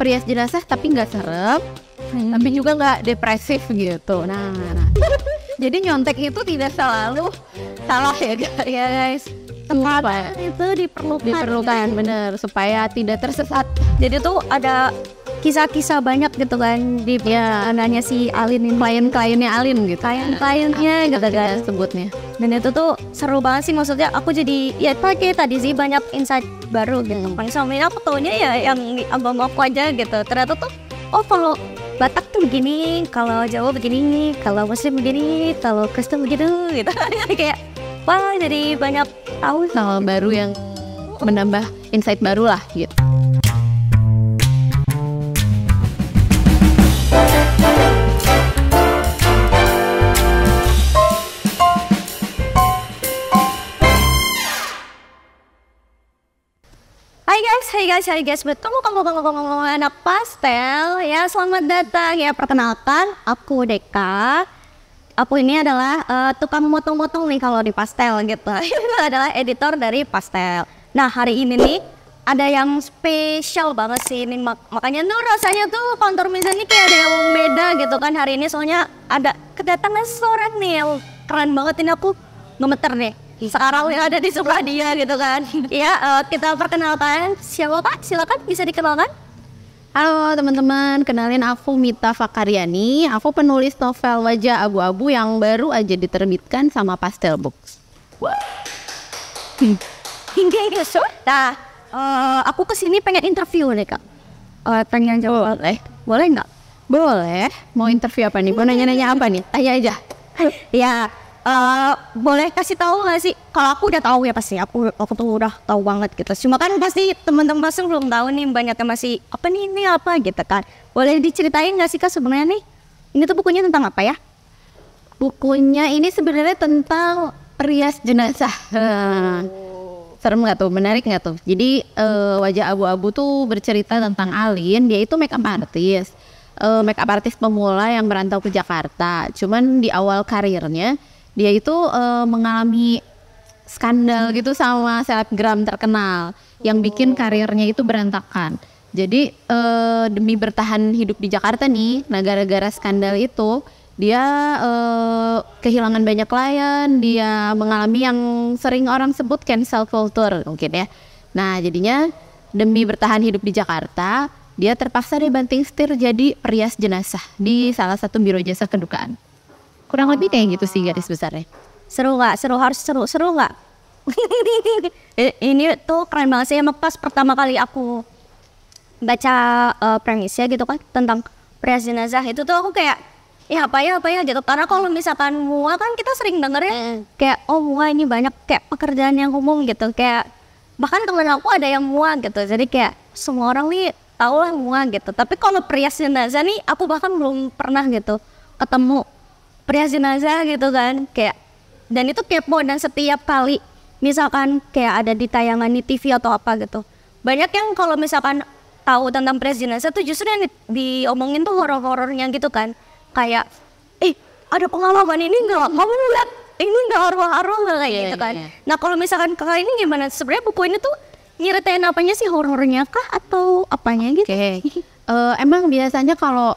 perias jenazah tapi nggak serem, tapi juga nggak depresif gitu. Nah. Jadi nyontek itu tidak selalu salah ya guys. Supaya itu diperlukan bener supaya tidak tersesat. Jadi tuh ada kisah-kisah banyak gitu kan di anaknya si Alin ini, klien-kliennya Alin gitu. Klien-kliennya gitu kan sebutnya. Dan itu tuh seru banget sih, maksudnya aku jadi ya kayak tadi sih banyak insight baru gitu. Paling selama ini aku taunya ya yang di abang aku aja gitu. Ternyata tuh kalau Batak tuh begini, kalau Jawa begini, kalau Muslim begini, kalau Kristen begitu gitu. Kayak wah, jadi banyak tahu hal baru yang menambah insight baru lah gitu. Hai guys, betul kamu anak pastel ya. Selamat datang ya, perkenalkan aku Deka. Aku ini adalah tukang motong-motong nih kalau di pastel gitu. Adalah editor dari pastel. Nah, hari ini nih ada yang spesial banget sih ini, makanya tuh rasanya tuh kantor Miza nih kayak ada yang beda gitu kan hari ini, soalnya ada kedatangan seseorang nih yang keren banget. Ini aku gemeter nih sekarang yang ada di sebelah dia gitu kan. Ya, kita perkenalkan siapa Kak? Silakan bisa dikenalkan. Halo teman-teman, kenalin aku Mita Fakaryani. Aku penulis novel Wajah Abu-Abu yang baru aja diterbitkan sama Pastel Books. Wow. Nah, aku kesini pengen interview nih Kak. Pengen jawab, boleh nggak? Boleh. Mau interview apa nih? Mau nanya-nanya apa nih? Tanya aja. Ya. Boleh kasih tahu nggak sih? Kalau aku udah tahu ya pasti, aku tuh udah tahu banget gitu. Cuma kan pasti teman-teman pasti belum tahu nih, banyaknya masih apa nih ini apa gitu kan. Boleh diceritain nggak sih Kak sebenarnya nih? Ini tuh bukunya tentang apa ya? Bukunya ini sebenarnya tentang perias jenazah. Serem nggak tuh? Menarik nggak tuh? Jadi Wajah Abu-Abu tuh bercerita tentang Alin. Dia itu makeup artist. Makeup artist pemula yang merantau ke Jakarta. Cuman di awal karirnya dia itu mengalami skandal gitu sama selebgram terkenal yang bikin karirnya itu berantakan. Jadi demi bertahan hidup di Jakarta nih, nah gara-gara skandal itu dia kehilangan banyak klien, dia mengalami yang sering orang sebut cancel culture mungkin ya. Nah jadinya demi bertahan hidup di Jakarta, dia terpaksa dibanting setir jadi perias jenazah di salah satu biro jasa kedukaan. Kurang lebih kayak gitu sih garis besarnya. Seru nggak? Seru nggak? Ini tuh keren banget sih. Emang pas pertama kali aku baca premisnya gitu kan tentang perias jenazah itu tuh aku kayak apa ya gitu. Karena kalau misalkan mua kan kita sering denger ya kayak mua ini banyak kayak pekerjaan yang umum gitu. Kayak bahkan temen aku ada yang mua gitu. Jadi kayak semua orang nih tahu lah mua gitu. Tapi kalau perias jenazah nih aku bahkan belum pernah gitu ketemu perias jenazah gitu kan, kayak dan itu kepo. Dan setiap kali misalkan kayak ada di tayangan di TV atau apa gitu, banyak yang kalau misalkan tahu tentang perias jenazah tuh justru yang diomongin tuh horor-horornya gitu kan, kayak ada pengalaman ini nggak, kamu lihat ini nggak horor-horor kayak gitu kan. Nah kalau misalkan kakak ini gimana, sebenarnya buku ini tuh nyeritain apanya sih, horornya kah atau apanya gitu? Emang biasanya kalau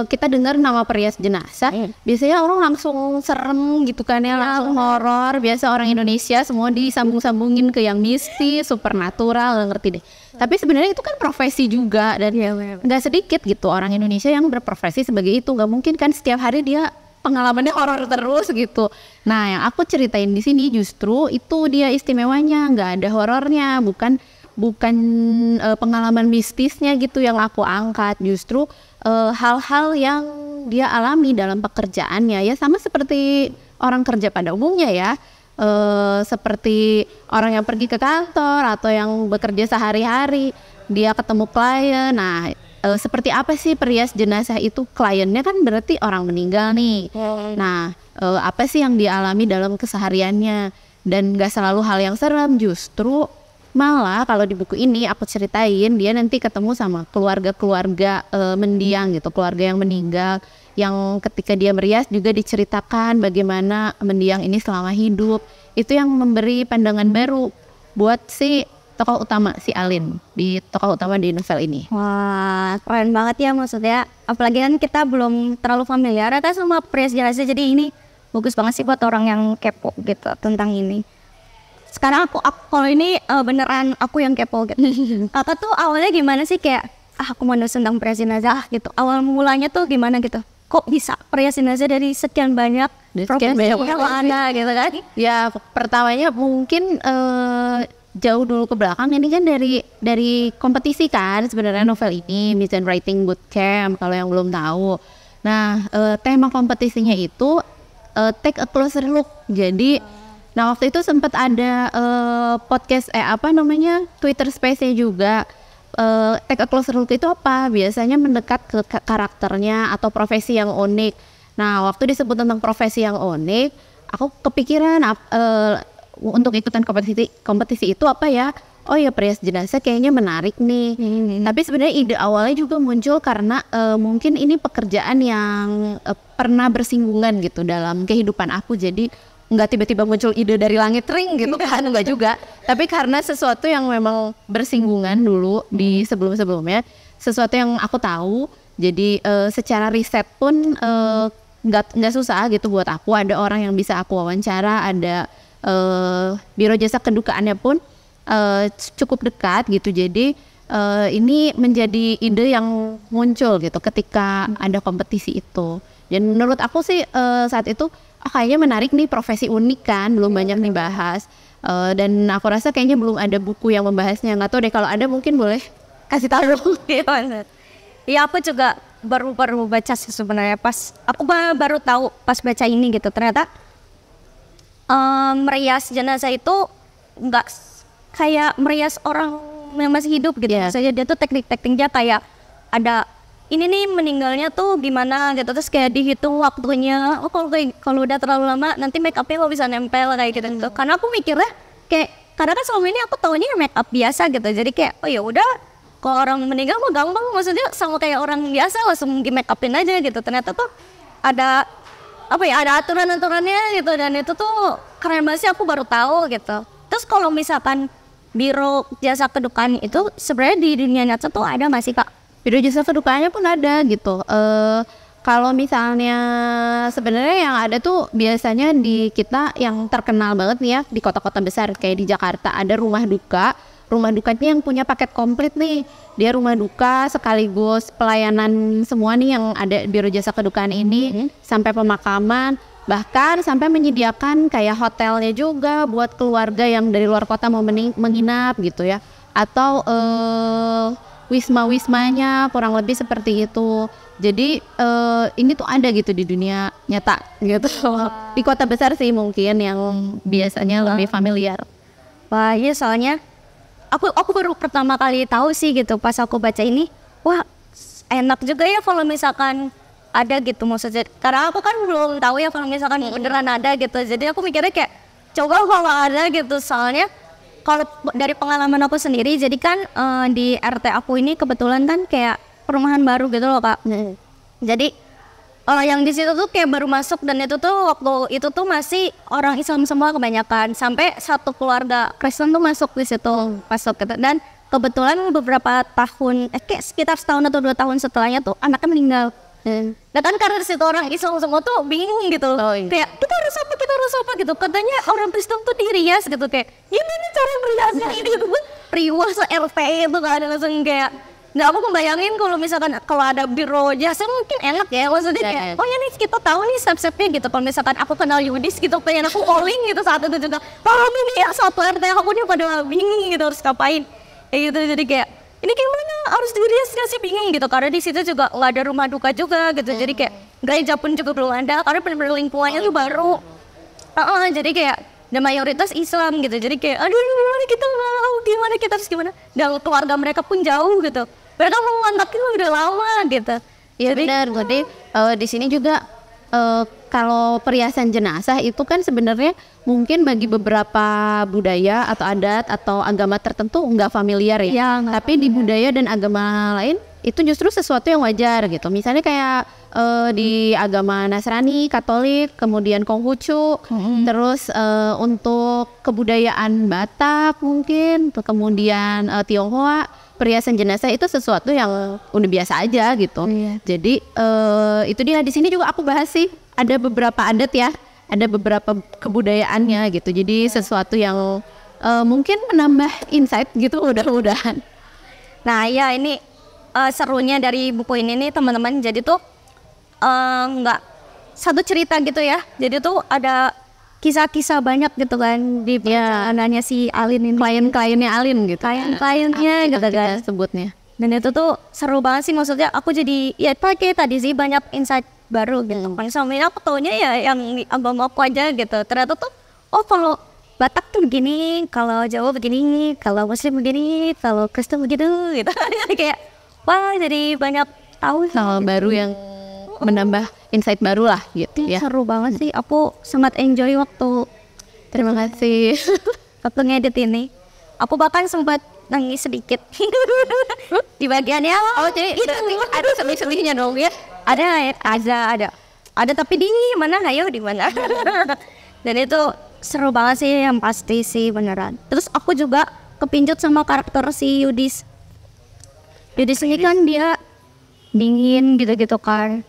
kita dengar nama perias jenazah, biasanya orang langsung serem gitu kan ya, langsung horor. Biasa orang Indonesia semua disambung-sambungin ke yang mistis, supernatural, gak ngerti deh. Tapi sebenarnya itu kan profesi juga, dan nggak sedikit gitu orang Indonesia yang berprofesi sebagai itu. Nggak mungkin kan setiap hari dia pengalamannya horor terus gitu. Nah yang aku ceritain di sini justru itu dia istimewanya, nggak ada horornya, bukan pengalaman mistisnya gitu yang aku angkat, justru hal-hal yang dia alami dalam pekerjaannya ya, sama seperti orang kerja pada umumnya ya, seperti orang yang pergi ke kantor atau yang bekerja sehari-hari, dia ketemu klien. Nah seperti apa sih perias jenazah itu? Kliennya kan berarti orang meninggal nih. Nah apa sih yang dia alami dalam kesehariannya, dan gak selalu hal yang serem, justru malah kalau di buku ini aku ceritain dia nanti ketemu sama keluarga-keluarga mendiang gitu, keluarga yang meninggal, yang ketika dia merias juga diceritakan bagaimana mendiang ini selama hidup. Itu yang memberi pandangan baru buat si tokoh utama si Alin, di tokoh utama di novel ini. Wah, keren banget ya maksudnya. Apalagi kan kita belum terlalu familiar kan sama Prias Jenazah, jadi ini bagus banget sih buat orang yang kepo gitu tentang ini. Sekarang aku kalau ini beneran aku yang kepo gitu. Kakak tuh awalnya gimana sih kayak aku mau nulis tentang Prias Jenazah gitu. Awal mulanya tuh gimana gitu? Kok bisa Prias Jenazah dari sekian banyak mana gitu kan? Ya pertamanya mungkin jauh dulu ke belakang, ini kan dari kompetisi kan sebenarnya novel ini, Mise Writing Bootcamp kalau yang belum tahu. Nah tema kompetisinya itu take a closer look. Jadi nah waktu itu sempat ada podcast Twitter Space-nya juga. Take a closer look itu apa? Biasanya mendekat ke karakternya atau profesi yang unik. Nah, waktu disebut tentang profesi yang unik, aku kepikiran untuk ikutan kompetisi itu apa ya? Oh ya, Prias Jenazah kayaknya menarik nih. Tapi sebenarnya ide awalnya juga muncul karena mungkin ini pekerjaan yang pernah bersinggungan gitu dalam kehidupan aku. Jadi nggak tiba-tiba muncul ide dari langit ring gitu kan, nggak juga. Tapi karena sesuatu yang memang bersinggungan dulu di sebelum-sebelumnya, sesuatu yang aku tahu. Jadi secara riset pun nggak susah gitu buat aku. Ada orang yang bisa aku wawancara, ada biro jasa kedukaannya pun cukup dekat gitu. Jadi ini menjadi ide yang muncul gitu ketika ada kompetisi itu. Dan menurut aku sih saat itu kayaknya menarik nih, profesi unik kan, belum banyak dibahas. Dan aku rasa kayaknya belum ada buku yang membahasnya. Nggak tahu deh, kalau ada mungkin boleh kasih tahu. Iya, aku juga baru baca sih sebenarnya. Aku baru tahu pas baca ini gitu. Ternyata merias jenazah itu nggak kayak merias orang yang masih hidup gitu. Maksudnya dia tuh tekniknya kayak ada ini nih meninggalnya tuh gimana gitu, terus kayak dihitung waktunya. Oh kalau udah terlalu lama nanti make upnya nggak bisa nempel kayak gitu. Karena aku mikirnya kayak karena kan selama ini aku taunya make up biasa gitu, jadi kayak oh ya udah kalau orang meninggal mah gampang, maksudnya sama kayak orang biasa langsung di make upin aja gitu. Ternyata tuh ada ada aturan-aturannya gitu, dan itu tuh keren banget sih, aku baru tahu gitu. Terus kalau misalkan biro jasa kedukaan itu sebenarnya di dunia nyata tuh ada nggak sih Kak? Biro jasa kedukaannya pun ada gitu. Kalau misalnya sebenarnya yang ada tuh biasanya di kita yang terkenal banget nih ya, di kota-kota besar kayak di Jakarta ada rumah duka. Rumah dukanya yang punya paket komplit nih. Dia rumah duka sekaligus pelayanan semua nih yang ada biro jasa kedukaan ini, sampai pemakaman, bahkan sampai menyediakan kayak hotelnya juga buat keluarga yang dari luar kota mau menginap gitu ya. Atau wismanya kurang lebih seperti itu. Jadi ini tuh ada gitu di dunia nyata gitu. Di kota besar sih mungkin yang biasanya lebih familiar. Wah iya, soalnya aku baru pertama kali tahu sih gitu pas aku baca ini. Wah enak juga ya kalau misalkan ada gitu, maksudnya karena aku kan belum tahu ya kalau misalkan beneran ada gitu. Jadi aku mikirnya kayak coba kalau ada gitu, soalnya kalau dari pengalaman aku sendiri, jadi kan di RT aku ini kebetulan kan kayak perumahan baru gitu loh Kak. Jadi yang di situ tuh kayak baru masuk, dan itu tuh waktu itu tuh masih orang Islam semua kebanyakan, sampai satu keluarga Kristen tuh masuk di situ, masuk gitu. Dan kebetulan beberapa tahun, kayak sekitar setahun atau 2 tahun setelahnya tuh anaknya meninggal. Nah kan karena di situ orang Islam semua tuh bingung gitu, kayak kita harus apa gitu. Katanya orang Kristen tuh dirias gitu, kayak gimana cara meriasnya ini gitu. Riwas RT itu kan langsung kayak, nggak, aku membayangin kalau misalkan kalau ada biro jasa mungkin enak ya, maksudnya kayak oh ya nih kita tahu nih step-stepnya gitu. Kalau misalkan aku kenal Yudis gitu, pengen aku calling gitu saat itu juga, tolong ini ya satu RT aku nih pada bingung gitu harus ngapain kayak gitu. Jadi kayak ini gimana harus dirias, nggak sih, bingung gitu, karena di situ juga nggak ada rumah duka juga gitu. Jadi kayak gereja pun juga belum ada, karena benar-benar lingkungannya tuh baru. Jadi kayak dan mayoritas Islam gitu. Jadi kayak aduh gimana kita nggak tahu gimana kita harus gimana, dan keluarga mereka pun jauh gitu, mereka mau ngantakin udah lama gitu. Ya benar. Jadi di sini juga kalau perhiasan jenazah itu kan sebenarnya mungkin bagi beberapa budaya atau adat atau agama tertentu nggak familiar ya. Tapi di budaya dan agama lain itu justru sesuatu yang wajar gitu. Misalnya kayak di agama Nasrani, Katolik, kemudian Konghucu, terus untuk kebudayaan Batak mungkin, kemudian Tionghoa, perhiasan jenazah itu sesuatu yang udah biasa aja gitu. Jadi itu dia di sini juga aku bahas sih, ada beberapa adat ya, ada beberapa kebudayaannya gitu. Jadi sesuatu yang mungkin menambah insight gitu mudah-mudahan. Nah ya ini serunya dari buku ini nih teman-teman, jadi tuh nggak satu cerita gitu ya, jadi tuh ada kisah-kisah banyak gitu kan di perjalanannya si Alin ini, Klien-kliennya Alin gitu, klien-kliennya gitu kan sebutnya. Dan itu tuh seru banget sih, maksudnya aku jadi ya pakai tadi sih banyak insight baru gitu. Selama ini aku taunya ya yang di agama aku aja gitu, ternyata tuh oh kalau Batak tuh begini, kalau Jawa begini, kalau Muslim begini, kalau Kristen begitu gitu. Kayak wah jadi banyak tahu hal baru yang menambah insight baru lah gitu ya. Seru banget sih, aku sangat enjoy waktu Terima kasih. waktu ngedit ini. Aku bahkan sempat nangis sedikit di bagiannya. Oh jadi ada selih-selihnya dong ya? Ada tapi di mana? Ayo di mana? Dan itu seru banget sih, yang pasti sih beneran. Terus aku juga kepincut sama karakter si Yudis. Yudis ini kan dia dingin gitu-gitu kan,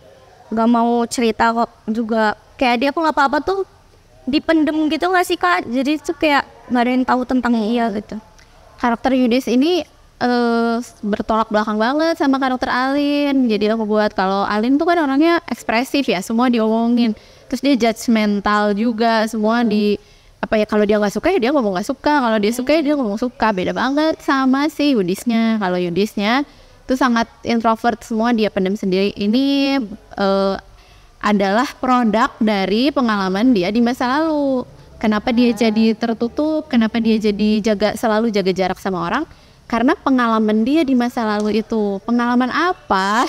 gak mau cerita kok juga. Kayak dia aku nggak apa-apa tuh dipendem gitu nggak sih Kak? Jadi tuh kayak nggak ada yang tahu tentang dia gitu. Karakter Yudis ini bertolak belakang banget sama karakter Alin. Jadi aku buat kalau Alin tuh kan orangnya ekspresif ya, semua diomongin. Terus dia judgmental juga, semua di apa ya, kalau dia nggak suka ya dia ngomong nggak suka, kalau dia suka ya dia ngomong suka. Beda banget sama si Yudisnya. Kalau Yudisnya itu sangat introvert, semua dia pendam sendiri. Ini adalah produk dari pengalaman dia di masa lalu. Kenapa dia jadi tertutup? Kenapa dia jadi selalu jaga jarak sama orang? Karena pengalaman dia di masa lalu itu. Pengalaman apa?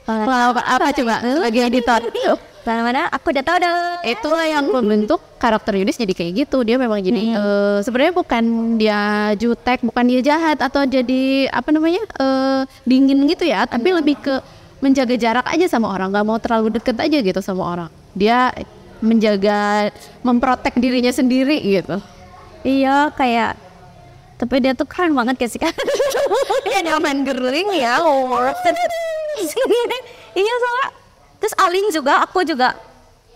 Pengalaman apa coba sebagai editor? Mana aku udah tahu dah. Itulah yang membentuk karakter Yudis jadi kayak gitu. Dia memang jadi sebenarnya bukan dia jutek, bukan dia jahat atau jadi apa namanya dingin gitu ya, tapi lebih ke menjaga jarak aja sama orang, nggak mau terlalu deket aja gitu sama orang. Dia menjaga, memprotek dirinya sendiri gitu. Iya kayak, tapi dia tuh keren banget gak sih kan? Iya dia main gerling ya. Iya soalnya. Terus Alin juga, aku juga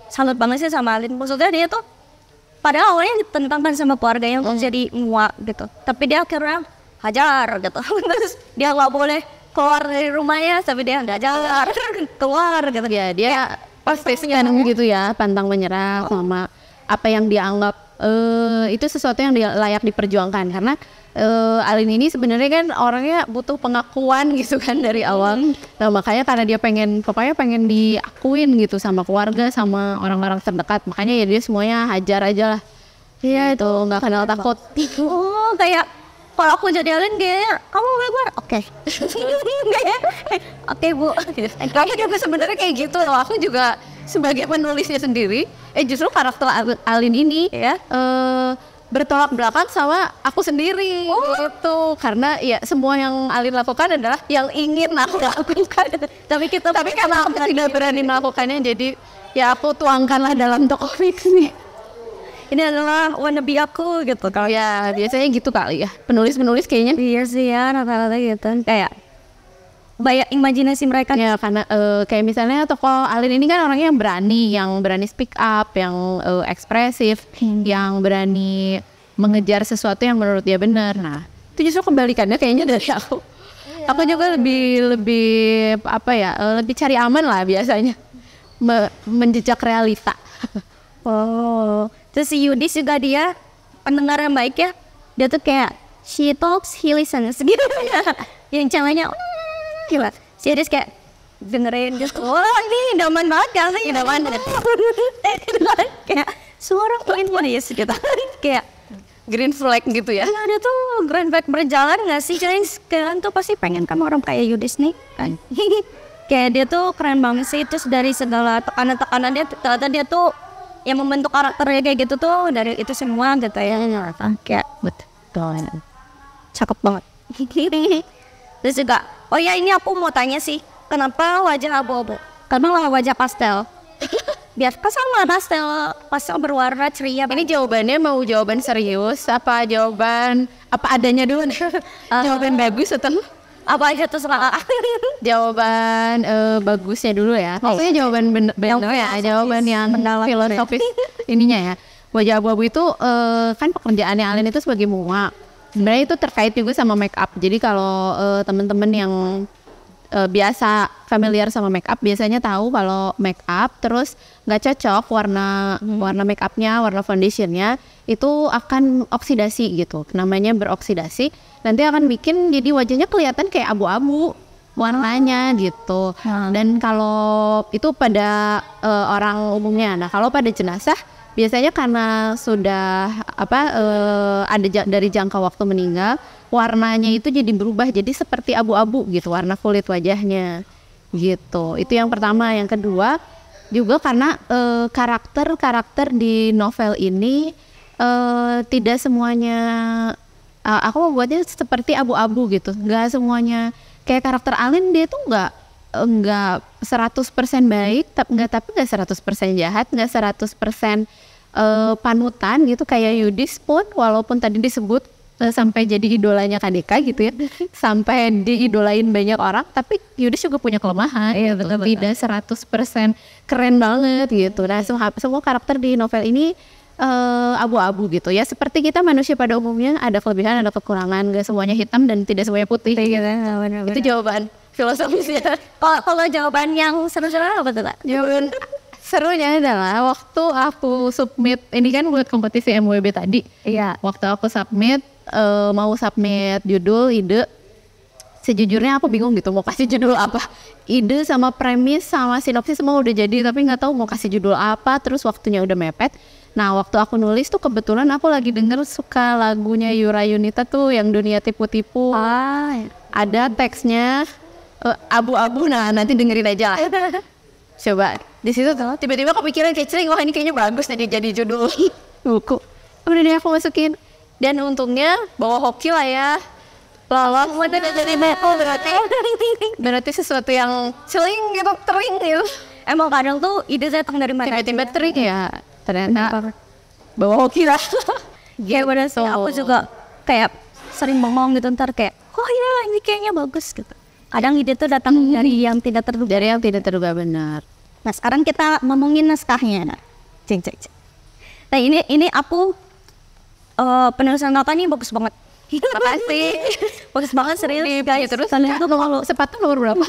salut banget sih sama Alin. Maksudnya dia tuh padahal awalnya ditentangkan sama keluarganya untuk jadi muak gitu, tapi dia akhirnya hajar gitu. Terus dia nggak boleh keluar dari rumahnya, tapi dia nggak hajar keluar gitu. Ya dia pasti kan gitu ya, pantang menyerah sama apa yang dia anggap itu sesuatu yang layak diperjuangkan. Karena Alin ini sebenarnya kan orangnya butuh pengakuan gitu kan dari awal. Nah makanya karena dia pokoknya pengen diakuin gitu sama keluarga, sama orang-orang terdekat. Makanya ya dia semuanya hajar aja lah. Iya itu nggak kenal takut. Oh kayak kalau aku jadi Alin kayak kamu keluar, oke. Oke bu. Kamu juga sebenarnya kayak gitu loh. Aku juga sebagai penulisnya sendiri, justru karakter Alin ini ya bertolak belakang sama aku sendiri gitu. Karena ya semua yang Alin lakukan adalah yang ingin aku lakukan. Tapi karena aku tidak berani melakukannya, jadi ya aku tuangkanlah dalam toko fiksi. Ini adalah wannabe aku gitu. Kalau ya biasanya gitu kali ya penulis kayaknya. Iya sih ya rata-rata gitu. Kayak banyak imajinasi mereka ya, karena kayak misalnya tokoh Alin ini kan orangnya yang berani speak up, yang ekspresif, yang berani mengejar sesuatu yang menurut dia benar. Nah itu justru kebalikannya kayaknya dari aku. Aku juga lebih apa ya, lebih cari aman lah biasanya, menjejak realita. Terus si Yudis juga dia pendengar yang baik ya. Dia tuh kayak she talks, he listens gitu ya. Yang ceweknya gila. Si Yudis kayak dengerin just ini idaman banget kan sih, idaman banget. Kayak suara manis gitu. Kayak green flag gitu ya. Dia tuh green flag berjalan gak sih? Jadi kalian tuh pasti pengen kan orang kayak Yudis nih kan. Kayak dia tuh keren banget sih. Terus dari segala tekanan-tekanan dia, ternyata dia tuh yang membentuk karakternya kayak gitu tuh dari itu semua gitu ya. Kayak betul, cakep banget. Terus juga Oh ya, ini aku mau tanya sih, kenapa wajah abu-abu? Karena wajah pastel. Biar kan sama pastel berwarna ceria. Ini jawabannya mau jawaban serius apa jawaban apa adanya dulu nih? Jawaban bagus atau apa aja terserah. jawaban bagusnya dulu ya? Maksudnya jawaban bener ya, jawaban yang filosofis ininya ya. Wajah abu-abu itu kan pekerjaannya Alin itu sebagai mua. Sebenarnya itu terkait juga sama make up. Jadi kalau teman-teman yang biasa familiar sama make up biasanya tahu kalau make up terus nggak cocok warna make upnya, warna foundationnya itu akan oksidasi gitu, namanya beroksidasi, nanti akan bikin jadi wajahnya kelihatan kayak abu-abu warnanya gitu. Dan kalau itu pada orang umumnya, nah kalau pada jenazah biasanya karena sudah ada dari jangka waktu meninggal, warnanya itu jadi berubah jadi seperti abu-abu gitu warna kulit wajahnya gitu. Itu yang pertama. Yang kedua juga karena karakter di novel ini tidak semuanya aku membuatnya seperti abu-abu gitu. Nggak semuanya kayak karakter Alin, dia tuh nggak 100% baik, tapi nggak 100% jahat, nggak 100% panutan gitu kayak Yudis pun, walaupun tadi disebut sampai jadi idolanya KDK gitu ya, sampai diidolain banyak orang, tapi Yudis juga punya kelemahan. Iya, betul. Tidak 100% keren banget gitu. Nah semua karakter di novel ini abu-abu gitu ya, seperti kita manusia pada umumnya ada kelebihan ada kekurangan, gak semuanya hitam dan tidak semuanya putih gitu. Itu jawaban filosofisnya. Kalau jawaban yang seru-seru apa tuh Kak? Jawaban serunya adalah waktu aku submit ini kan buat kompetisi MWB tadi. Iya. Waktu aku submit mau submit judul, ide, sejujurnya aku bingung gitu mau kasih judul apa. Ide sama premis sama sinopsis semua udah jadi, tapi nggak tahu mau kasih judul apa. Terus waktunya udah mepet. Nah waktu aku nulis tuh kebetulan aku lagi denger suka lagunya Yura Yunita tuh yang Dunia Tipu-Tipu. Ada teksnya abu-abu, nah nanti dengerin aja lah. Coba di situ tuh tiba-tiba kepikiran kayak cering, wah ini kayaknya bagus nih jadi judul buku. Udah deh aku masukin. Dan untungnya bawa hoki lah ya, lolos. Berarti sesuatu yang celing gitu, tering gitu. Emang kadang tuh ide datang dari mana? Tiba-tiba tering ya, ternyata bawa hoki lah. Ya bener sih, aku juga kayak sering bengong gitu ntar kayak, oh iya ini kayaknya bagus gitu. Kadang ide tuh datang dari yang tidak terduga. Dari yang tidak terduga, benar. Nah sekarang kita ngomongin naskahnya. Cek. Nah ini aku penulisan Kakak nih bagus banget. Makasih. Bagus banget, serius guys. Terus kalian tuh kalau sepatu nomor berapa?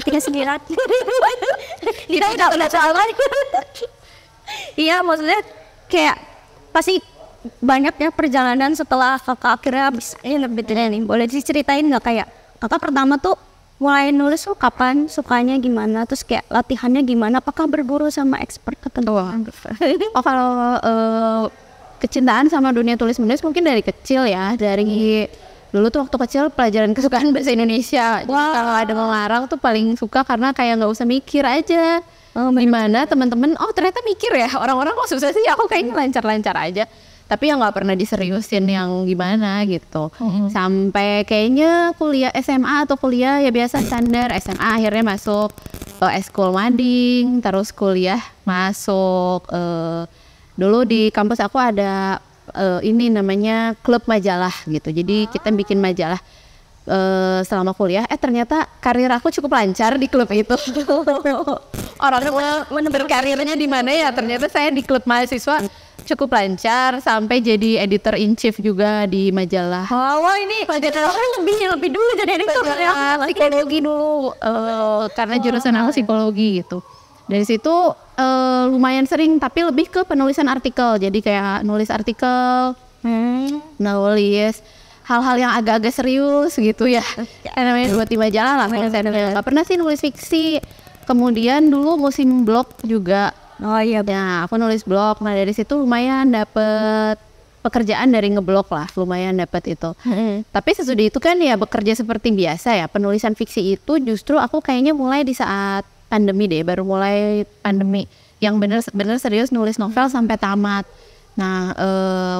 39. Tidak salah. Iya maksudnya kayak pasti banyak ya perjalanan setelah Kakak akhirnya bisa nerbitnya nih. Boleh diceritain nggak kayak Kakak pertama tuh mulai nulis tuh kapan, sukanya gimana, terus kayak latihannya gimana, apakah berguru sama expert tertentu? Oh kalau kecintaan sama dunia tulis menulis mungkin dari kecil ya, dari dulu tuh waktu kecil pelajaran kesukaan bahasa Indonesia. Kalau ada ngelarang tuh paling suka karena kayak nggak usah mikir aja. Gimana teman-teman, oh ternyata mikir ya, orang-orang kok susah sih, aku kayaknya lancar-lancar aja. Tapi yang nggak pernah diseriusin yang gimana gitu. Sampai kayaknya kuliah SMA atau kuliah ya biasa standar SMA, akhirnya masuk eskul mading, terus kuliah masuk dulu di kampus aku ada ini namanya klub majalah gitu. Jadi kita bikin majalah selama kuliah. Ternyata karir aku cukup lancar di klub itu. Orang berkarirnya di mana ya? Ternyata saya di klub mahasiswa cukup lancar sampai jadi editor in chief juga di majalah. Wah ini majalah lebih dulu jadi editor ya. Psikologi dulu karena jurusan aku psikologi gitu. Dari situ lumayan sering, tapi lebih ke penulisan artikel. Jadi kayak nulis artikel, nulis hal-hal yang agak-agak serius gitu ya. Namanya buat di majalah lah. Gak pernah sih nulis fiksi. Kemudian dulu musim blog juga. Oh iya. Nah, aku nulis blog. Nah dari situ lumayan dapet pekerjaan dari ngeblog lah, lumayan dapat itu. Tapi sesudah itu kan ya bekerja seperti biasa ya. Penulisan fiksi itu justru aku kayaknya mulai di saat pandemi deh, baru mulai pandemi yang bener serius nulis novel sampai tamat. Nah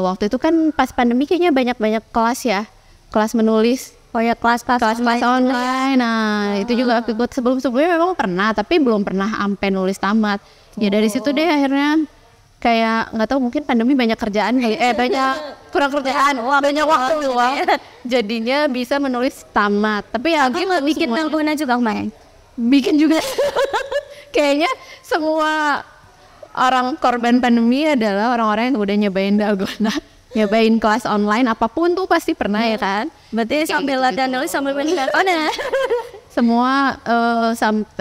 waktu itu kan pas pandemi kayaknya banyak kelas ya, kelas menulis Oh ya, kelas-kelas kelas online. Nah, itu juga aku ikut sebelumnya memang pernah, tapi belum pernah sampai nulis tamat. Ya dari situ deh akhirnya kayak nggak tahu, mungkin pandemi banyak kerjaan kali, banyak kurang kerjaan, banyak waktu luang. Jadinya bisa menulis tamat. Tapi ya gitu, bikin dalgona juga main. bikin juga. Kayaknya semua orang korban pandemi adalah orang-orang yang udah nyobain dalgona, nyobain kelas online apapun tuh pasti pernah ya kan. Berarti sambil latihan nulis sambil main dalgona. Semua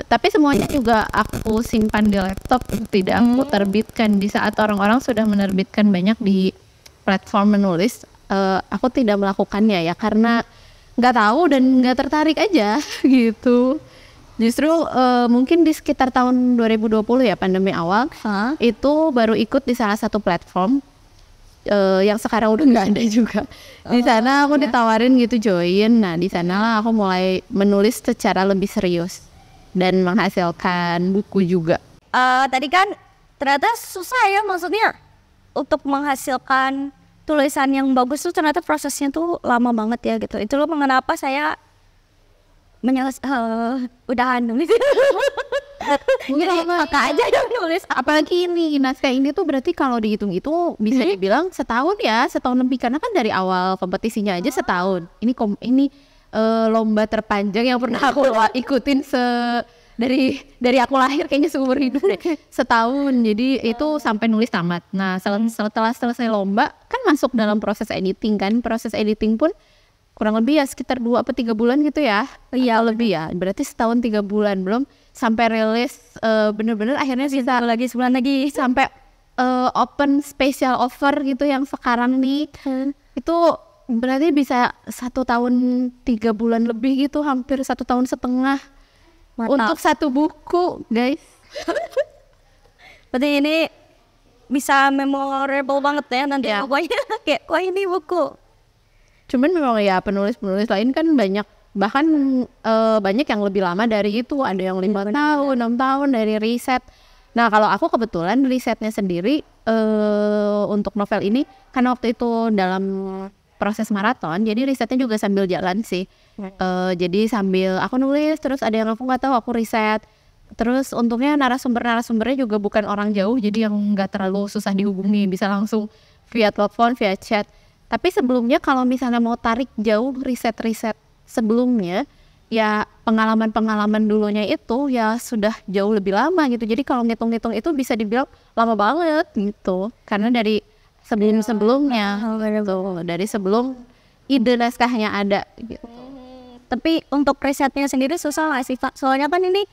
tapi semuanya juga aku simpan di laptop, tidak aku terbitkan. Di saat orang-orang sudah menerbitkan banyak di platform menulis, aku tidak melakukannya ya karena nggak tahu dan nggak tertarik aja gitu. Justru mungkin di sekitar tahun 2020 ya, pandemi awal, itu baru ikut di salah satu platform yang sekarang udah nggak ada juga. Di sana aku ditawarin gitu join. Nah di sana aku mulai menulis secara lebih serius dan menghasilkan buku juga. Tadi kan ternyata susah ya, maksudnya untuk menghasilkan tulisan yang bagus tuh ternyata prosesnya tuh lama banget ya gitu. Itu loh mengapa saya udahan nulis. Mungkin kakak aja yang nulis. Apalagi ini naskah ini tuh berarti kalau dihitung itu bisa dibilang setahun ya, setahun lebih, karena kan dari awal kompetisinya aja setahun. Ini lomba terpanjang yang pernah aku ikutin dari aku lahir kayaknya seumur hidup deh, setahun. Jadi itu sampai nulis tamat. Nah setelah selesai lomba kan masuk dalam proses editing kan. Proses editing pun kurang lebih ya sekitar 2 atau 3 bulan gitu ya. Iya lebih ya, berarti setahun 3 bulan belum sampai rilis bener-bener akhirnya sisa lagi sebulan lagi sampai open special offer gitu yang sekarang nih. Itu berarti bisa 1 tahun 3 bulan lebih gitu, hampir 1 tahun setengah. Mantap. Untuk 1 buku guys. Berarti ini bisa memorable banget ya nanti ya. Pokoknya kayak wah ini buku. Cuman memang ya penulis-penulis lain kan banyak, bahkan banyak yang lebih lama dari itu, ada yang 5 tahun, 6 tahun dari riset. Nah kalau aku kebetulan risetnya sendiri untuk novel ini, karena waktu itu dalam proses maraton, jadi risetnya juga sambil jalan sih. Jadi sambil aku nulis, terus ada yang aku nggak tahu, aku riset. Terus untungnya narasumbernya juga bukan orang jauh, jadi yang nggak terlalu susah dihubungi, bisa langsung via telepon, via chat. Tapi sebelumnya kalau misalnya mau tarik jauh riset-riset sebelumnya, ya pengalaman-pengalaman dulunya itu ya sudah jauh lebih lama gitu. Jadi kalau ngitung-ngitung itu bisa dibilang lama banget gitu. Karena dari sebelum-sebelumnya gitu, dari sebelum ide naskahnya ada gitu. Tapi untuk risetnya sendiri susah nggak sih Kak? Soalnya kan ini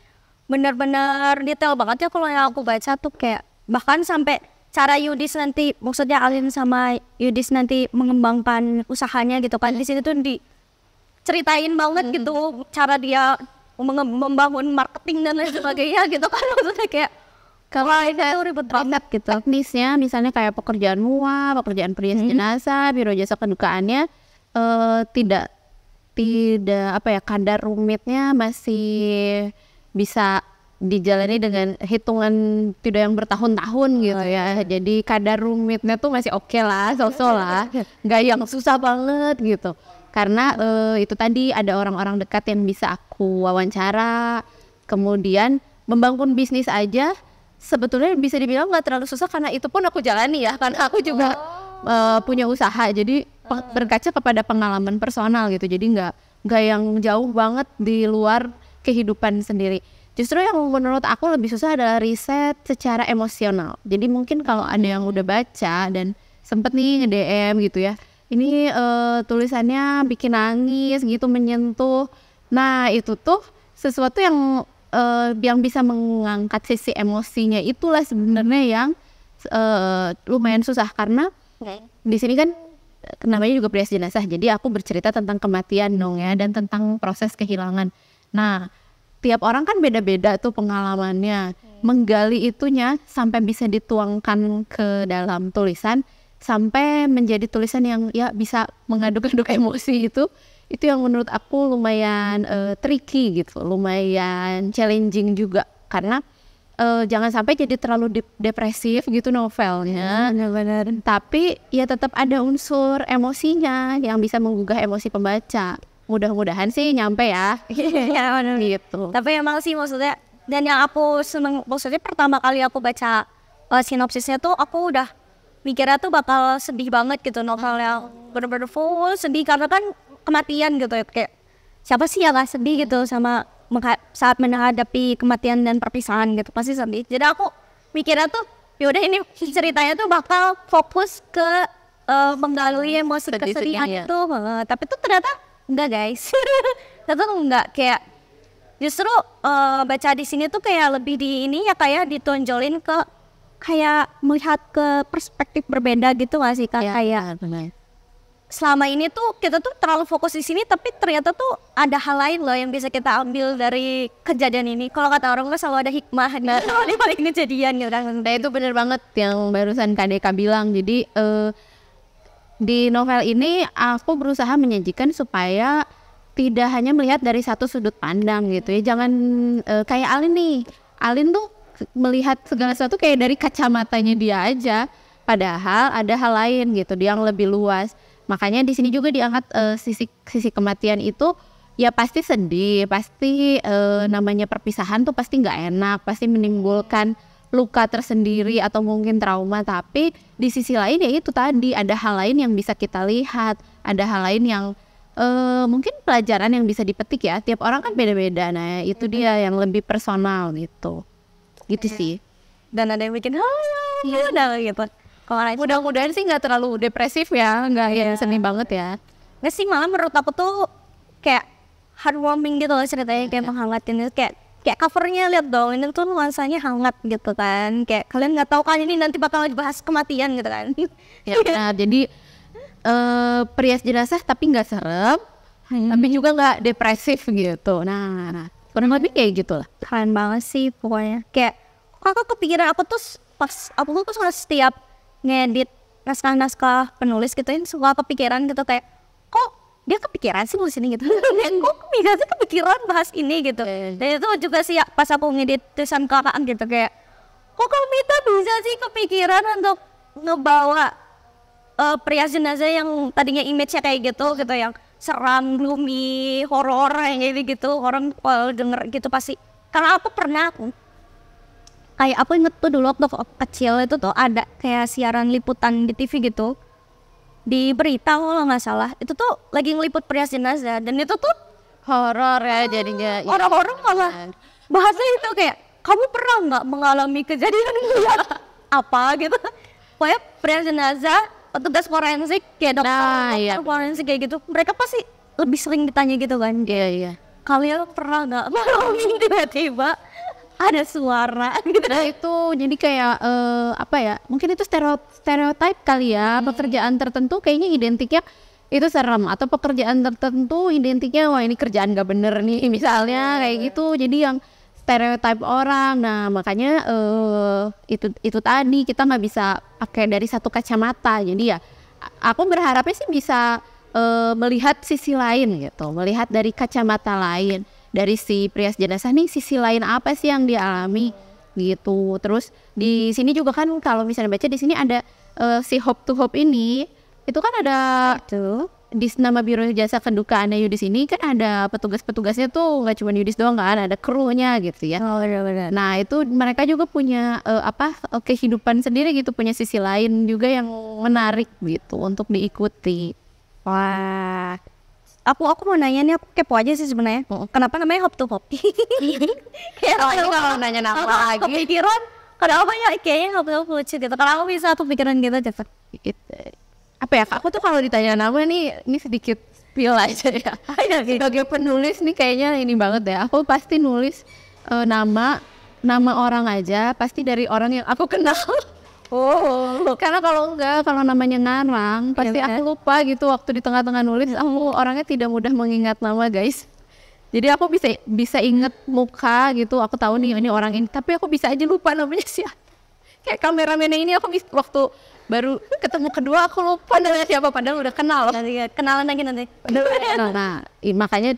benar-benar detail banget ya kalau yang aku baca tuh, kayak bahkan sampai cara Yudis nanti, maksudnya Alin sama Yudis nanti mengembangkan usahanya gitu kan. Di sini tuh diceritain banget gitu cara dia membangun marketing dan lain sebagainya gitu kan. Maksudnya kayak kalau itu ribet banget gitu. Teknisnya misalnya kayak pekerjaan MUA, pekerjaan perias jenazah, biro jasa kedukaannya tidak apa ya, kadar rumitnya masih bisa dijalani dengan hitungan tidak yang bertahun-tahun gitu ya. Jadi kadar rumitnya tuh masih oke lah, so-so lah, nggak yang susah banget gitu. Karena itu tadi ada orang-orang dekat yang bisa aku wawancara. Kemudian membangun bisnis aja sebetulnya bisa dibilang nggak terlalu susah, karena itu pun aku jalani ya, karena aku juga punya usaha. Jadi berkaca kepada pengalaman personal gitu. Jadi nggak yang jauh banget di luar kehidupan sendiri. Justru yang menurut aku lebih susah adalah riset secara emosional. Jadi mungkin kalau ada yang udah baca dan sempet nih nge-DM gitu ya, ini tulisannya bikin nangis gitu, menyentuh. Nah itu tuh sesuatu yang bisa mengangkat sisi emosinya, itulah sebenarnya yang lumayan susah. Karena di sini kan namanya juga perias jenazah, jadi aku bercerita tentang kematian dong ya, dan tentang proses kehilangan. Nah tiap orang kan beda-beda tuh pengalamannya. Menggali itunya sampai bisa dituangkan ke dalam tulisan, sampai menjadi tulisan yang ya bisa mengaduk-aduk emosi, itu yang menurut aku lumayan tricky gitu, lumayan challenging juga. Karena jangan sampai jadi terlalu depresif gitu novelnya. Tapi ya tetap ada unsur emosinya yang bisa menggugah emosi pembaca. mudah-mudahan sih nyampe ya. Ya, bener. Gitu. Tapi emang sih maksudnya, dan yang aku seneng, maksudnya pertama kali aku baca sinopsisnya tuh aku udah mikirnya tuh bakal sedih banget gitu, novel yang bener-bener full sedih karena kan kematian gitu, kayak siapa sih yang gak sedih gitu sama saat menghadapi kematian dan perpisahan gitu, pasti sedih. Jadi aku mikirnya tuh yaudah ini ceritanya tuh bakal fokus ke menggalui emosi kesedihan itu, tapi tuh ternyata enggak guys. Ternyata enggak, kayak justru baca di sini tuh kayak lebih di ini ya, kayak ditonjolin ke kayak melihat ke perspektif berbeda gitu gak sih Kak? Ya, kayak benar. Selama ini tuh kita tuh terlalu fokus di sini, tapi ternyata tuh ada hal lain loh yang bisa kita ambil dari kejadian ini. Kalau kata orang kan selalu ada hikmah di balik kejadian gitu. Nah itu bener banget yang barusan Kak Deka bilang. Jadi di novel ini aku berusaha menyajikan supaya tidak hanya melihat dari satu sudut pandang gitu ya. Jangan kayak Alin nih. Alin tuh melihat segala sesuatu kayak dari kacamatanya dia aja. Padahal ada hal lain gitu yang lebih luas. Makanya di sini juga diangkat sisi kematian itu ya pasti sedih, pasti namanya perpisahan tuh pasti nggak enak, pasti menimbulkan luka tersendiri atau mungkin trauma. Tapi di sisi lain ya itu tadi ada hal lain yang bisa kita lihat, ada hal lain yang mungkin pelajaran yang bisa dipetik ya. Tiap orang kan beda-beda. Nah itu dia yang lebih personal gitu sih. Dan ada yang bikin udah gitu. Mudah-mudahan sih nggak terlalu depresif ya, nggak yang sedih banget ya. Nggak sih, malah menurut aku tuh kayak heartwarming gitu loh ceritanya, kayak menghangatin. Kayak covernya lihat dong, ini tuh nuansanya hangat gitu kan. Kayak kalian nggak tahu kan ini nanti bakal dibahas kematian gitu kan. Ya benar. Jadi Perias Jenazah tapi nggak serem, tapi juga nggak depresif gitu. Nah kurang lebih kayak gitu lah. Keren banget sih pokoknya. Kayak kakak kepikiran, aku tuh pas aku tuh setiap ngedit naskah-naskah penulis gitu yang suka kepikiran gitu, kayak kok dia kepikiran sih nulis ini gitu. Kok bisa sih kepikiran bahas ini gitu. Dan itu juga sih ya, pas aku ngedit tulisan kakak gitu, kayak kok Mita bisa sih kepikiran untuk ngebawa Perias Jenazah yang tadinya image-nya kayak gitu yang seram, gloomy, horor kayak gitu. Orang kalau denger gitu pasti, karena aku pernah kayak aku inget tuh dulu waktu kecil itu tuh ada kayak siaran liputan di TV gitu, di berita kalau nggak salah itu tuh lagi ngeliput Perias Jenazah, dan itu tuh horor ya jadinya. Orang-orang malah bahasanya itu kayak, kamu pernah nggak mengalami kejadian apa gitu. Pokoknya Perias Jenazah, petugas forensik kayak dokter forensik kayak gitu, mereka pasti lebih sering ditanya gitu kan. Iya. Kalian pernah nggak mengalami tiba-tiba ada suara gitu. Nah itu jadi kayak apa ya, mungkin itu stereotype kali ya. Pekerjaan tertentu kayaknya identiknya itu serem, atau pekerjaan tertentu identiknya wah ini kerjaan gak bener nih misalnya kayak gitu. Jadi yang stereotype orang. Nah makanya itu tadi kita nggak bisa pakai dari satu kacamata. Jadi ya aku berharapnya sih bisa melihat sisi lain gitu, melihat dari kacamata lain. Dari si Perias Jenazah nih sisi lain apa sih yang dia alami gitu. Terus di sini juga kan kalau misalnya baca di sini ada si Hope to Hope ini, itu kan ada tuh di nama Biro Jasa Kedukaan Yudis ini kan ada petugas-petugasnya tuh, nggak cuma Yudis doang kan, ada krunya gitu ya. Benar. Nah itu mereka juga punya kehidupan sendiri gitu, punya sisi lain juga yang menarik gitu untuk diikuti. Wah, aku mau nanya nih, aku kepo aja sih sebenarnya. Kenapa namanya Hope to Hope? Kayak kalau nanya nama lagi kepikiran, kenapa ya kayaknya Hope to Hope lucu gitu. Kalau aku bisa aku pikiran gitu cepet. Apa ya, aku tuh kalau ditanya nama nih, ini sedikit spill aja ya. Sebagai penulis nih kayaknya ini banget ya. Aku pasti nulis nama orang aja, pasti dari orang yang aku kenal. Karena kalau namanya ngarang pasti aku lupa gitu waktu di tengah-tengah nulis. Aku orangnya tidak mudah mengingat nama guys. Jadi aku bisa inget muka gitu, aku tahu nih ini orang ini, tapi aku bisa aja lupa namanya siapa. Kayak kameramennya ini aku waktu baru ketemu kedua aku lupa namanya siapa, padahal udah kenal. Kenalan lagi nanti. Nah, makanya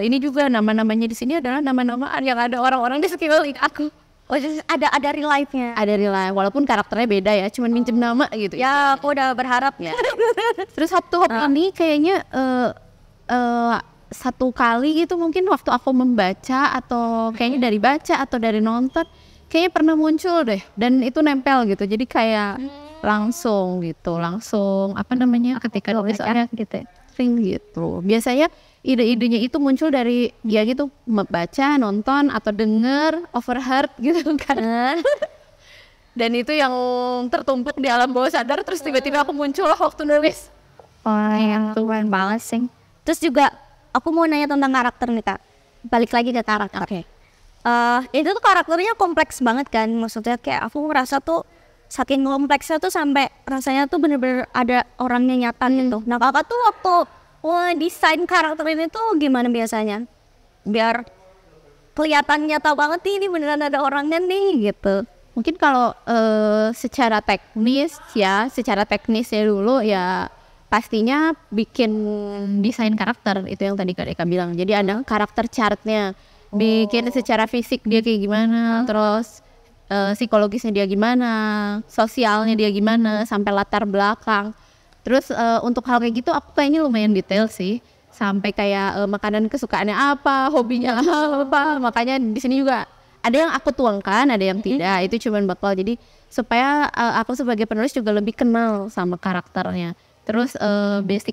ini juga nama-namanya di sini adalah nama-nama yang ada orang-orang di sekeliling aku. Oh, ada real life-nya. Ada real life, walaupun karakternya beda ya, cuman minjem nama gitu. Ya, aku udah berharap ya. Terus Hope to Hope ini kayaknya satu kali gitu mungkin waktu aku membaca atau kayaknya dari baca atau dari nonton kayaknya pernah muncul deh dan itu nempel gitu. Jadi kayak langsung apa namanya ketika nulis gitu sering gitu. Biasanya ide-idenya itu muncul dari ya gitu membaca, nonton atau denger, overheard gitu kan. Dan itu yang tertumpuk di alam bawah sadar terus tiba-tiba aku muncul waktu nulis. Oh, yang keren banget sih. Terus juga aku mau nanya tentang karakter nih Kak. Balik lagi ke karakter. Oke. Itu tuh karakternya kompleks banget kan. Maksudnya kayak aku ngerasa tuh saking kompleksnya tuh sampai rasanya tuh bener-bener ada orangnya nyata gitu. Nah Kakak tuh waktu desain karakter ini tuh gimana biasanya? Biar kelihatan nyata banget nih, ini beneran ada orangnya nih gitu. Mungkin kalau secara teknisnya dulu ya pastinya bikin desain karakter itu yang tadi Kak Deka bilang. Jadi ada karakter chartnya, bikin secara fisik dia kayak gimana, terus psikologisnya dia gimana, sosialnya dia gimana, sampai latar belakang. Terus untuk hal kayak gitu aku kayaknya lumayan detail sih, sampai kayak makanan kesukaannya apa, hobinya apa. Makanya di sini juga ada yang aku tuangkan, ada yang tidak. Itu cuman bakal jadi supaya aku sebagai penulis juga lebih kenal sama karakternya. Terus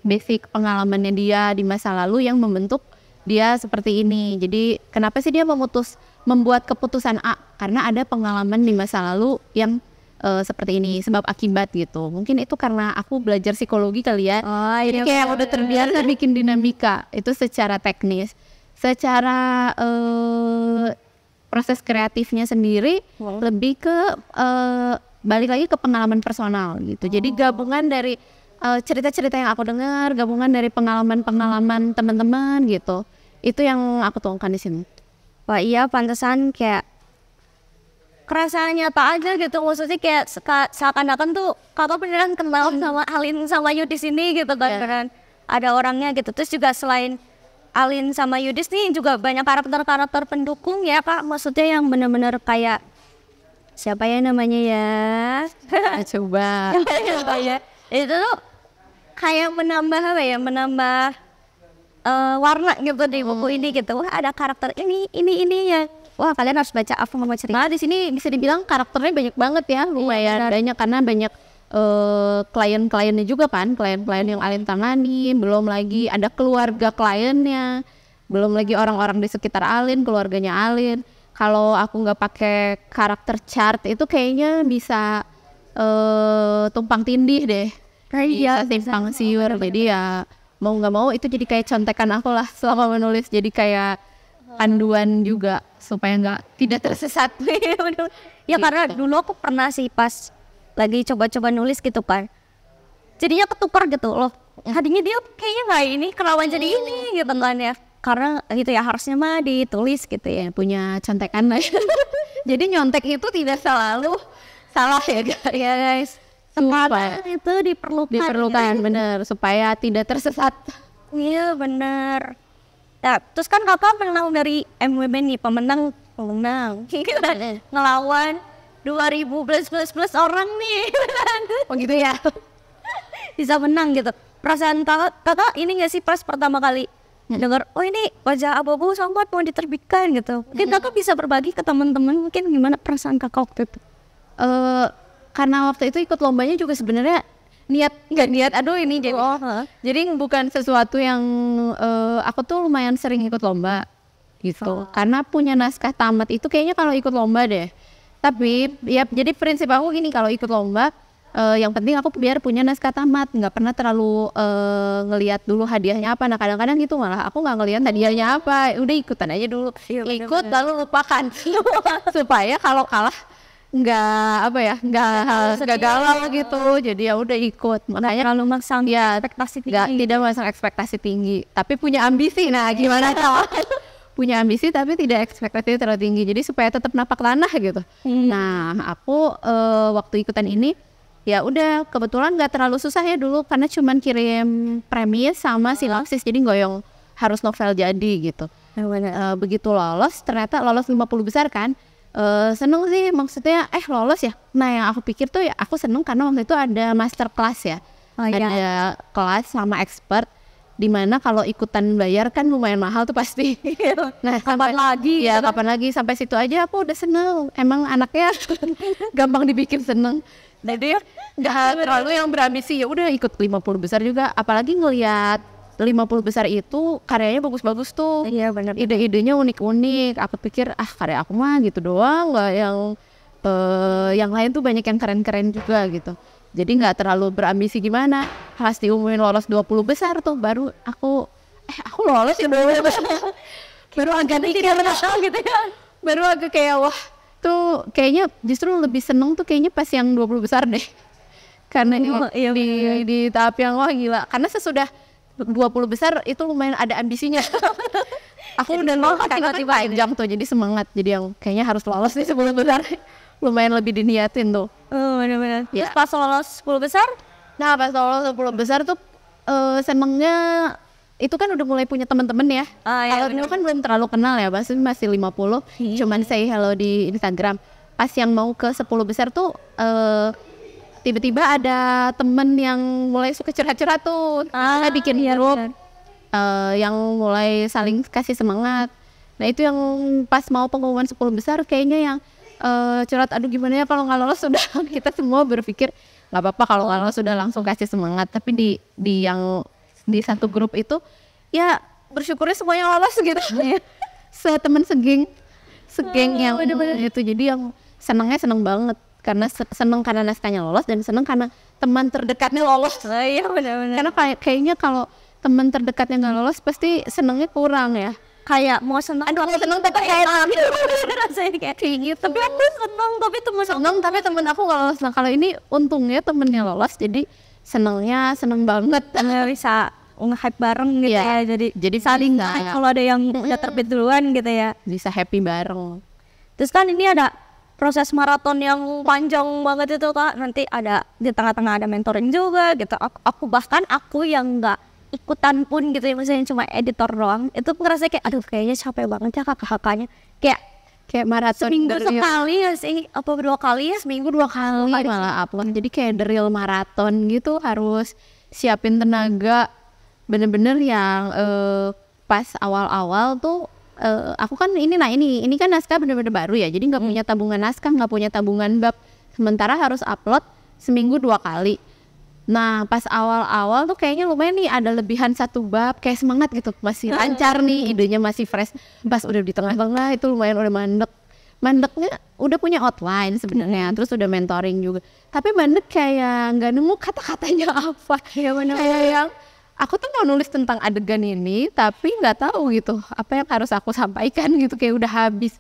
basic pengalamannya dia di masa lalu yang membentuk dia seperti ini. Jadi kenapa sih dia membuat keputusan A? Karena ada pengalaman di masa lalu yang seperti ini, sebab akibat gitu. Mungkin itu karena aku belajar psikologi kali ya. Jadi kayak udah terbiasa bikin dinamika. Itu secara teknis. Secara proses kreatifnya sendiri lebih ke balik lagi ke pengalaman personal gitu. Jadi gabungan dari cerita-cerita yang aku dengar, gabungan dari pengalaman-pengalaman teman-teman gitu. Itu yang aku tuangkan di sini. Wah iya, pantesan kayak kerasa nyata aja gitu. Maksudnya kayak seakan-akan tuh Kakak beneran kenal sama Alin sama Yudis ini gitu kan. Beneran ada orangnya gitu. Terus juga selain Alin sama Yudis nih juga banyak karakter-karakter pendukung ya Kak. Maksudnya yang bener-bener kayak siapa ya namanya ya? Coba. Ya. Itu tuh kayak menambah apa ya, menambah warna gitu di buku ini gitu. Wah ada karakter ini ya. Wah kalian harus baca apa mau cerita. Nah di sini bisa dibilang karakternya banyak banget ya, lumayan banyak karena banyak klien-kliennya juga kan, klien-klien yang Alin tangani, belum lagi ada keluarga kliennya, belum lagi orang-orang di sekitar Alin, keluarganya Alin. Kalau aku nggak pakai karakter chart itu kayaknya bisa tumpang tindih deh. Iya, simpang siur. Jadi ya mau nggak mau itu jadi kayak contekan aku lah selama menulis. Jadi kayak panduan juga supaya tidak tersesat. Ya karena dulu aku pernah sih pas lagi coba-coba nulis gitu kan. Jadinya ketukar gitu loh. Tadinya dia kayaknya nggak ini, kenapa jadi ini gitu kan ya. Karena gitu ya harusnya mah ditulis gitu ya. Punya contekan lah. Jadi nyontek itu tidak selalu salah ya guys. Supaya itu diperlukan bener supaya tidak tersesat. Iya bener. Ya, terus kan Kakak menang dari MWB nih, pemenang ngelawan 2000 plus orang nih. Oh gitu ya. Bisa menang gitu. Perasaan kakak ini nggak sih pas pertama kali dengar, oh ini Wajah Abu-Abu Sambat mau diterbitkan gitu. Mungkin Kakak bisa berbagi ke teman-teman mungkin gimana perasaan Kakak waktu itu? Karena waktu itu ikut lombanya juga sebenarnya nggak niat aduh ini jadi bukan sesuatu yang aku tuh lumayan sering ikut lomba gitu karena punya naskah tamat itu kayaknya kalau ikut lomba deh. Tapi ya jadi prinsip aku gini, kalau ikut lomba yang penting aku biar punya naskah tamat, nggak pernah terlalu ngelihat dulu hadiahnya apa. Nah kadang-kadang gitu malah aku nggak ngelihat hadiahnya apa, udah ikutan aja dulu, ikut lalu lupakan supaya kalau kalah nggak galau gitu. Jadi ya udah ikut, makanya kalau masang ya ekspektasi tinggi. Tidak masang ekspektasi tinggi tapi punya ambisi. Nah gimana kalau punya ambisi tapi tidak ekspektasi terlalu tinggi, jadi supaya tetap napak tanah gitu. Nah aku waktu ikutan ini ya udah kebetulan nggak terlalu susah ya dulu karena cuman kirim premis sama sinopsis, jadi nggak yang harus novel jadi gitu. Begitu lolos ternyata lolos 50 besar kan. Seneng sih, maksudnya lolos ya. Nah yang aku pikir tuh ya aku seneng karena waktu itu ada master class ya, ada kelas sama expert Dimana kalau ikutan bayar kan lumayan mahal tuh pasti. Nah kapan lagi? Ya kapan lagi, sampai situ aja aku udah seneng. Emang anaknya gampang dibikin seneng. Jadi nggak terlalu yang berambisi, ya udah ikut 50 besar juga. Apalagi ngelihat 50 besar itu karyanya bagus-bagus tuh. Iya benar. Ide-idenya unik-unik. Aku pikir karya aku mah gitu doang, nggak yang lain tuh banyak yang keren-keren juga gitu. Jadi nggak terlalu berambisi gimana. Pas diumumin lolos 20 besar tuh baru aku lolos ya 20 besar. Baru agak mikir gitu ya. Baru agak kayak wah tuh kayaknya justru lebih seneng tuh kayaknya pas yang 20 besar deh. Karena di tahap yang wah gila. Karena sesudah 20 besar itu lumayan ada ambisinya. Aku udah lolos tiba-tiba panjang tuh, jadi semangat. Jadi yang kayaknya harus lolos nih 10 besar. Lumayan lebih diniatin tuh. Benar-benar. Ya. Terus pas lolos 10 besar? Nah pas lolos 10 besar tuh senengnya itu kan udah mulai punya teman-teman ya. Kalau dulu kan belum terlalu kenal ya, masih 50. Cuman say hello di Instagram. Pas yang mau ke 10 besar tuh tiba-tiba ada temen yang mulai suka curhat-curhat tuh. Kita bikin grup yang mulai saling kasih semangat. Nah itu yang pas mau pengumuman 10 besar kayaknya yang curhat, aduh gimana ya kalau nggak lolos. Sudah kita semua berpikir nggak apa-apa kalau nggak lolos, sudah langsung kasih semangat. Tapi di satu grup itu ya bersyukurnya semuanya lolos gitu. Setemen segeng yang itu, jadi yang seneng banget karena seneng karena naskahnya lolos dan seneng karena teman terdekatnya lolos. Iya benar-benar. Karena kayaknya kalau teman terdekatnya nggak lolos pasti senengnya kurang ya. Kayak mau seneng, Aduh aku seneng tapi kayak rasanya kayak gitu. Tapi aku seneng tapi temen aku nggak lolos. Nah kalau ini untungnya temennya lolos, jadi seneng banget. Bisa nge-hype bareng gitu ya. Jadi saling kalau ada yang udah terbit duluan gitu ya. Bisa happy bareng. Terus kan ini ada proses maraton yang panjang banget itu Kak. Nanti ada di tengah-tengah ada mentoring juga gitu. Aku yang nggak ikutan pun gitu ya, misalnya cuma editor doang, itu ngerasa kayak aduh kayaknya capek banget ya kakak-kakaknya, kayak maraton seminggu sekali ya sih, apa 2 kali ya? Seminggu 2 kali malah upload. Jadi kayak the real maraton gitu, harus siapin tenaga bener-bener yang pas awal-awal tuh aku kan ini kan naskah bener-bener baru ya, jadi nggak punya tabungan naskah, nggak punya tabungan bab, sementara harus upload seminggu 2 kali. Nah pas awal-awal tuh kayaknya lumayan nih, ada lebihan 1 bab, kayak semangat gitu, masih lancar nih, idenya masih fresh. Pas udah di tengah-tengah itu lumayan udah mandeknya udah punya outline sebenarnya, terus udah mentoring juga, tapi mandek kayak nggak nemu kata-katanya apa. Kayak yang aku tuh mau nulis tentang adegan ini tapi nggak tahu gitu apa yang harus aku sampaikan gitu, kayak udah habis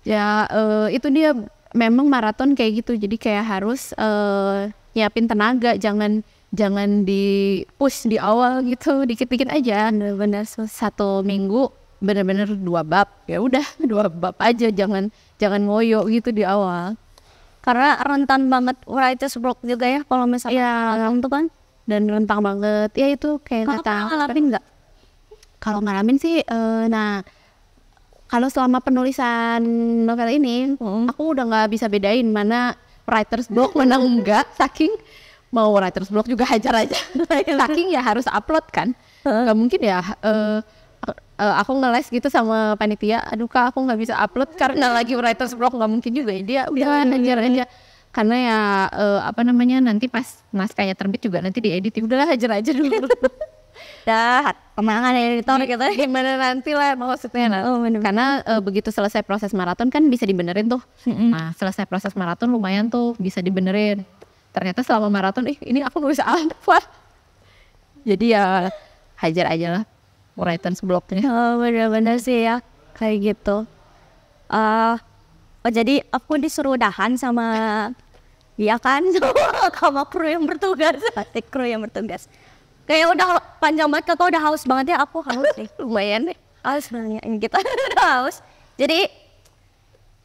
ya. Itu dia memang maraton kayak gitu, jadi kayak harus nyiapin tenaga, jangan di push di awal gitu, dikit-dikit aja. Bener-bener 1 minggu bener-bener 2 bab, ya udah 2 bab aja, jangan ngoyo gitu di awal. Karena rentan banget writer's block juga ya kalau misalnya itu kan, dan rentang banget ya itu kayak nggak tahu. Ngalamin nggak? Kalau ngalamin sih nah kalau selama penulisan novel ini aku udah nggak bisa bedain mana writer's block mana enggak, saking mau writer's block juga hajar aja. Saking ya harus upload kan, nggak mungkin ya aku ngeles gitu sama panitia, aduh Kak aku nggak bisa upload karena lagi writer's block, nggak mungkin juga ya. Dia udah hajar aja karena ya nanti pas naskahnya terbit juga nanti diedit, udahlah hajar aja dulu. Dah kemangan editor gitu gimana nanti lah maksudnya. Karena begitu selesai proses maraton kan bisa dibenerin tuh. Nah selesai proses maraton lumayan tuh bisa dibenerin. Ternyata selama maraton ini aku nulis apa, jadi ya hajar aja lah writer's blocknya. Bener-bener sih ya kayak gitu. Jadi aku disuruh udahan sama dia kan sama kru yang bertugas. Kayak udah panjang banget, kakak udah haus banget ya. Aku haus nih, lumayan deh haus banget ini kita udah haus. Jadi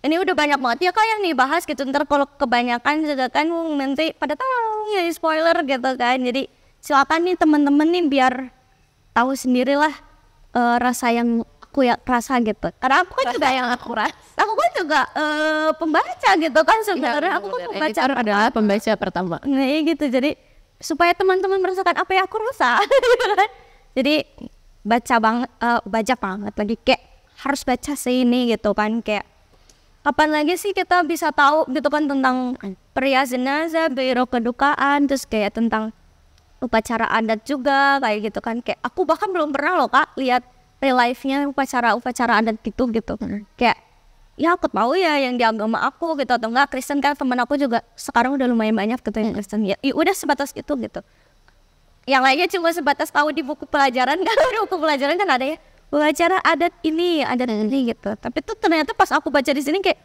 ini udah banyak banget ya kak yang nih bahas gitu. Ntar kalau kebanyakan juga kan nanti pada tahu ya spoiler gitu kan. Jadi silakan nih temen-temen nih biar tahu sendirilah rasa yang aku ya rasa gitu. Karena aku kan juga yang aku rasa. Aku kan juga pembaca gitu kan sebenarnya. Aku kan pembaca adalah pembaca pertama. Nah gitu, jadi supaya teman-teman merasakan apa yang aku rasa. Jadi baca banget lagi, kayak harus baca sini gitu kan, kayak kapan lagi sih kita bisa tahu gitu kan tentang perias jenazah, biro kedukaan, terus kayak tentang upacara adat juga kayak gitu kan. Kayak aku bahkan belum pernah loh Kak lihat real life-nya upacara adat gitu. Kayak ya aku tahu ya yang di agama aku gitu, atau enggak Kristen kan, temen aku juga sekarang udah lumayan banyak gitu yang Kristen ya, udah sebatas itu gitu. Yang lainnya cuma sebatas tahu di buku pelajaran kan, di buku pelajaran kan ada ya upacara adat ini gitu. Tapi tuh ternyata pas aku baca di sini kayak,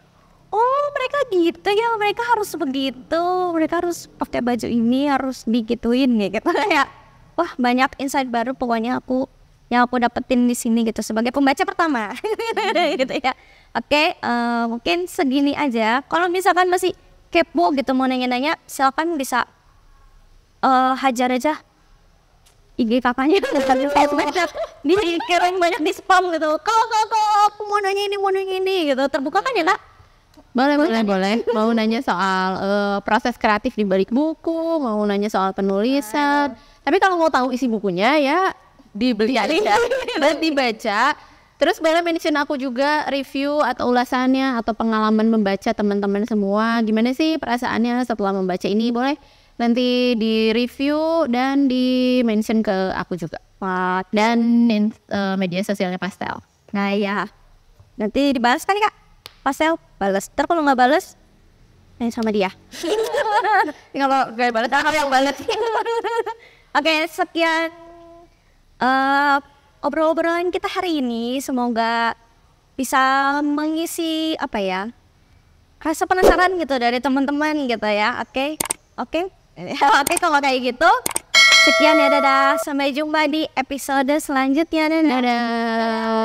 oh mereka gitu ya, mereka harus begitu, mereka harus pakai baju ini, harus digituin gitu ya. Wah banyak insight baru pokoknya yang aku dapetin di sini gitu sebagai pembaca pertama gitu ya. Oke, mungkin segini aja. Kalau misalkan masih kepo gitu mau nanya-nanya, silakan bisa hajar aja IG kakaknya. Dikirim banyak di spam gitu. Kak, aku mau nanya ini gitu. Terbuka kan ya Kak? Boleh. Mau nanya soal proses kreatif di balik buku, mau nanya soal penulisan. Tapi kalau mau tahu isi bukunya ya dibeli aja dan dibaca. Terus boleh mention aku juga review atau ulasannya atau pengalaman membaca teman-teman semua. Gimana sih perasaannya setelah membaca ini? Boleh nanti di review dan di mention ke aku juga. Dan media sosialnya Pastel. Nah ya, nanti dibahas kali Kak. Pastel balas. Ntar kalau nggak balas, nanya sama dia. Kalau gak balas, aku yang balas. Oke, sekian obrolan kita hari ini. Semoga bisa mengisi rasa penasaran gitu dari teman-teman gitu ya. Oke, kalau kayak gitu. Sekian ya, dadah. Sampai jumpa di episode selanjutnya. Dadah.